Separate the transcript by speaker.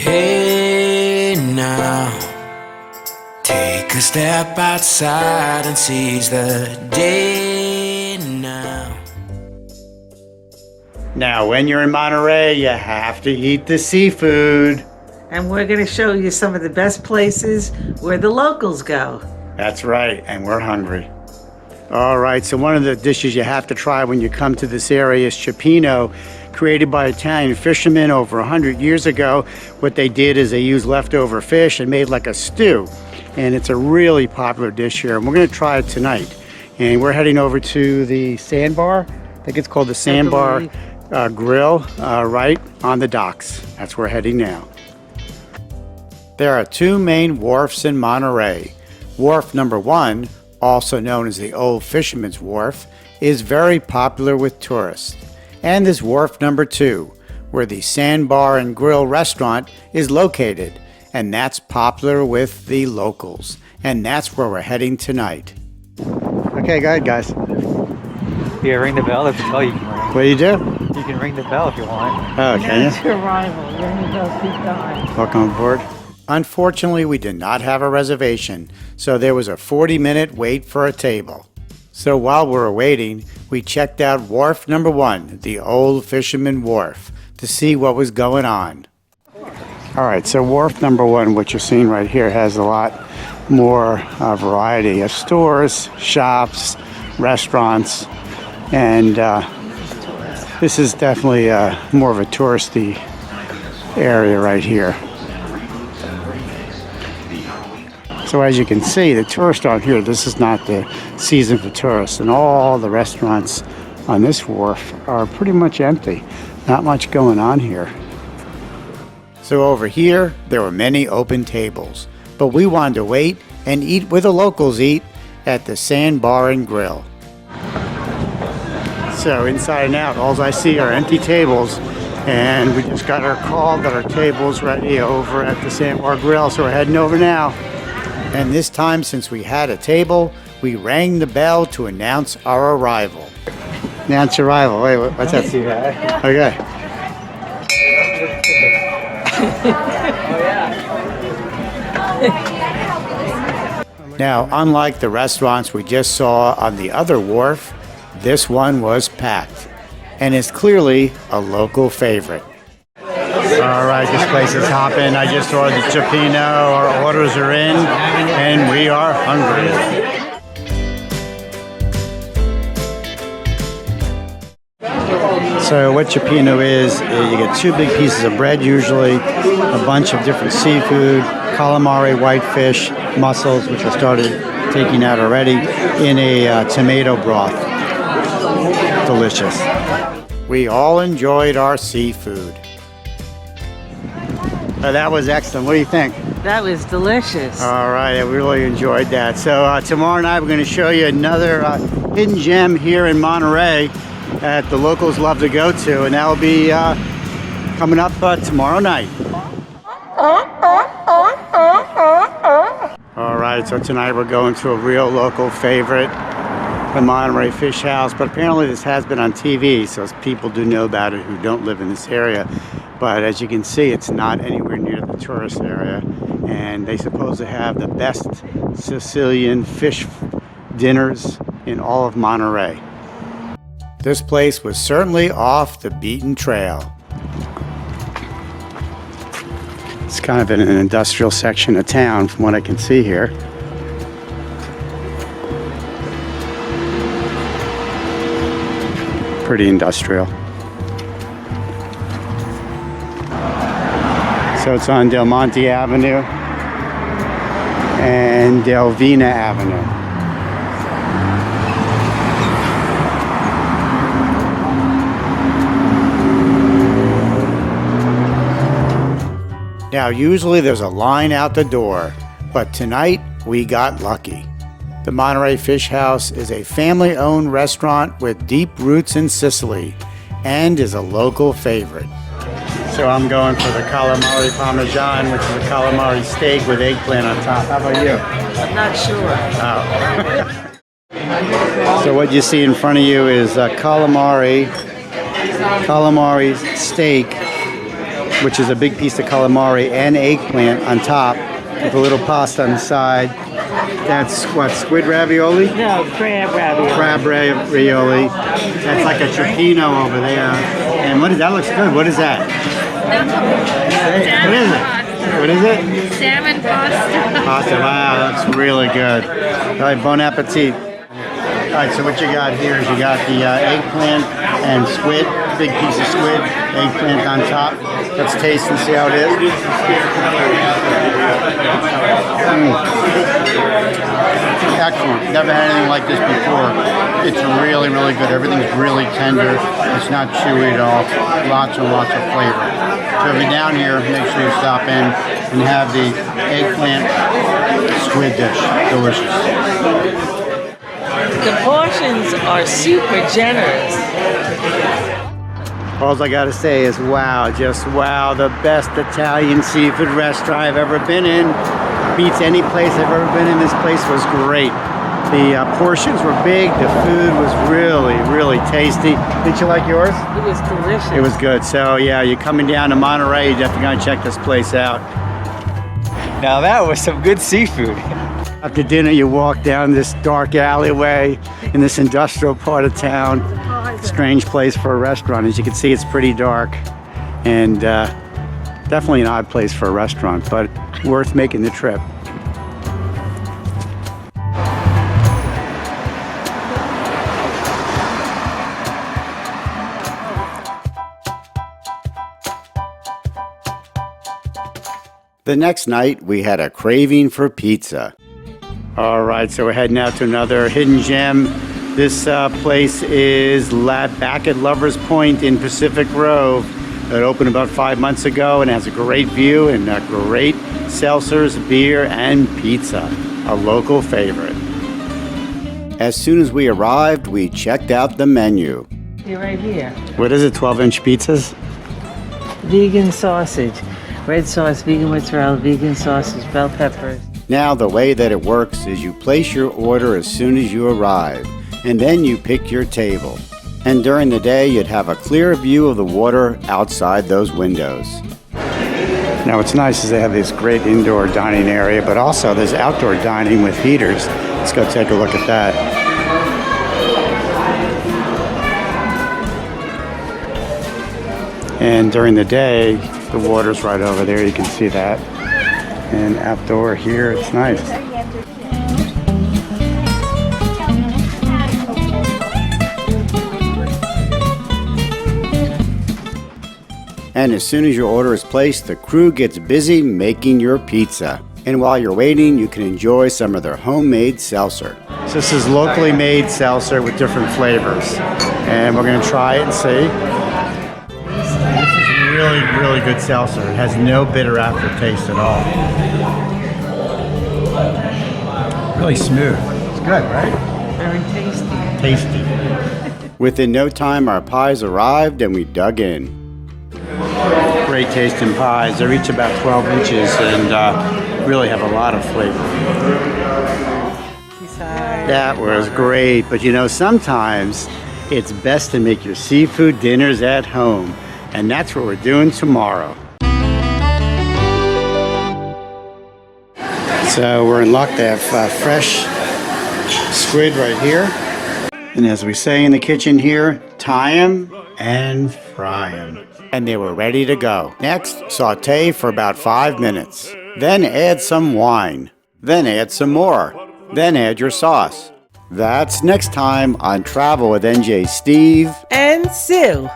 Speaker 1: Hey now, take a step outside and seize the day now.
Speaker 2: Now, when you're in Monterey, you have to eat the seafood.
Speaker 3: And we're going to show you some of the best places where the locals go.
Speaker 2: That's right, and we're hungry. All right, so one of the dishes you have to try when you come to this area is cioppino, created by Italian fishermen over 100 years ago. What they did is they used leftover fish and made like a stew. And it's a really popular dish here, and we're gonna try it tonight. And we're heading over to the Sandbar. I think it's called the Sandbar Grill, right on the docks. That's where we're heading now. There are two main wharfs in Monterey. Wharf number 1, also known as the Old Fisherman's Wharf, is very popular with tourists. And there's wharf number 2, where the Sandbar and Grill restaurant is located, and that's popular with the locals. And that's where we're heading tonight. Okay, go ahead, guys.
Speaker 4: Yeah, ring the bell if you tell you can ring.
Speaker 2: What do?
Speaker 4: You can ring the bell if you want.
Speaker 2: Oh, can you?
Speaker 3: That's your arrival. Then you go keep going.
Speaker 2: Welcome aboard. Unfortunately, we did not have a reservation, so there was a 40-minute wait for a table. So while we were waiting, we checked out wharf number 1, the Old Fisherman Wharf, to see what was going on. All right, so wharf number 1, what you're seeing right here, has a lot more variety of stores, shops, restaurants, and this is definitely more of a touristy area right here. So as you can see, the tourists aren't here. This is not the season for tourists, and all the restaurants on this wharf are pretty much empty. Not much going on here. So over here, there were many open tables, but we wanted to wait and eat where the locals eat at the Sandbar and Grill. So inside and out, all I see are empty tables, and we just got our call, got our tables ready over at the Sandbar Grill, so we're heading over now. And this time, since we had a table, we rang the bell to announce our arrival. Announce arrival. Wait, what's that? Okay. Now, unlike the restaurants we just saw on the other wharf, this one was packed, and is clearly a local favorite. All right, this place is hopping. I just ordered the cioppino. Our orders are in, and we are hungry. So what cioppino is, you get 2 big pieces of bread usually, a bunch of different seafood, calamari, whitefish, mussels, which I started taking out already, in a tomato broth. Delicious. We all enjoyed our seafood. That was excellent. What do you think?
Speaker 3: That was delicious.
Speaker 2: All right, I really enjoyed that. So tomorrow night we're going to show you another hidden gem here in Monterey that the locals love to go to, and that'll be coming up tomorrow night. All right, so tonight we're going to a real local favorite, the Monterey Fish House, but apparently this has been on TV, so people do know about it who don't live in this area. But as you can see, it's not anywhere near the tourist area, and they suppose to have the best Sicilian fish dinners in all of Monterey. This place was certainly off the beaten trail. It's kind of in an industrial section of town from what I can see here. Pretty industrial. So it's on Del Monte Avenue and Delvina Avenue. Now, usually there's a line out the door, but tonight we got lucky. The Monterey Fish House is a family-owned restaurant with deep roots in Sicily and is a local favorite. So I'm going for the calamari parmesan, which is a calamari steak with eggplant on top. How about you?
Speaker 3: I'm not sure.
Speaker 2: Oh. So what you see in front of you is calamari steak which is a big piece of calamari and eggplant on top with a little pasta on the side. That's what, squid ravioli?
Speaker 3: No, crab ravioli.
Speaker 2: Crab ravioli. That's like a cioppino over there. And what is that? Looks good. What is that? What is it? What is it?
Speaker 5: Salmon pasta.
Speaker 2: Pasta. Wow, that's really good. All right, bon appetit. All right, so what you got here is you got the eggplant and squid, big piece of squid, eggplant on top. Let's taste and see how it is. Excellent. Never had anything like this before. It's really, really good. Everything's really tender. It's not chewy at all. Lots and lots of flavor. So if you're down here, make sure you stop in and have the eggplant squid dish. Delicious.
Speaker 3: The portions are super generous.
Speaker 2: All I gotta say is wow, just wow, the best Italian seafood restaurant I've ever been in. Beats any place I've ever been in. This place was great. The portions were big, the food was really, really tasty. Did you like yours?
Speaker 3: It was delicious.
Speaker 2: It was good. So yeah, you're coming down to Monterey, you definitely gotta check this place out.
Speaker 4: Now that was some good seafood.
Speaker 2: After dinner, you walk down this dark alleyway in this industrial part of town. Strange place for a restaurant. As you can see, it's pretty dark and definitely an odd place for a restaurant, but worth making the trip. The next night, we had a craving for pizza. All right, so we're heading out to another hidden gem. This place is back at Lover's Point in Pacific Grove. It opened about 5 months ago and has a great view and great seltzers, beer, and pizza. A local favorite. As soon as we arrived, we checked out the menu.
Speaker 3: You're right here.
Speaker 2: What is it, 12-inch pizzas?
Speaker 3: Vegan sausage, red sauce, vegan mozzarella, vegan sausage, bell peppers.
Speaker 2: Now, the way that it works is you place your order as soon as you arrive, and then you pick your table. And during the day, you'd have a clear view of the water outside those windows. Now, what's nice is they have this great indoor dining area, but also there's outdoor dining with heaters. Let's go take a look at that. And during the day, the water's right over there. You can see that. And outdoor here, it's nice. And as soon as your order is placed, the crew gets busy making your pizza. And while you're waiting, you can enjoy some of their homemade seltzer. So this is locally made seltzer with different flavors. And we're gonna try it and see. This is really, really good seltzer. It has no bitter aftertaste at all. Really smooth. It's good, right?
Speaker 3: Very tasty.
Speaker 2: Tasty. Within no time, our pies arrived and we dug in. Great tasting pies. They're each about 12 inches and really have a lot of flavor. That was great, but you know, sometimes it's best to make your seafood dinners at home, and that's what we're doing tomorrow. So we're in luck to have fresh squid right here. And as we say in the kitchen here, tie 'em and fry 'em. And they were ready to go. Next, saute for about 5 minutes. Then add some wine. Then add some more. Then add your sauce. That's next time on Travel with NJ Steve
Speaker 3: And Sue.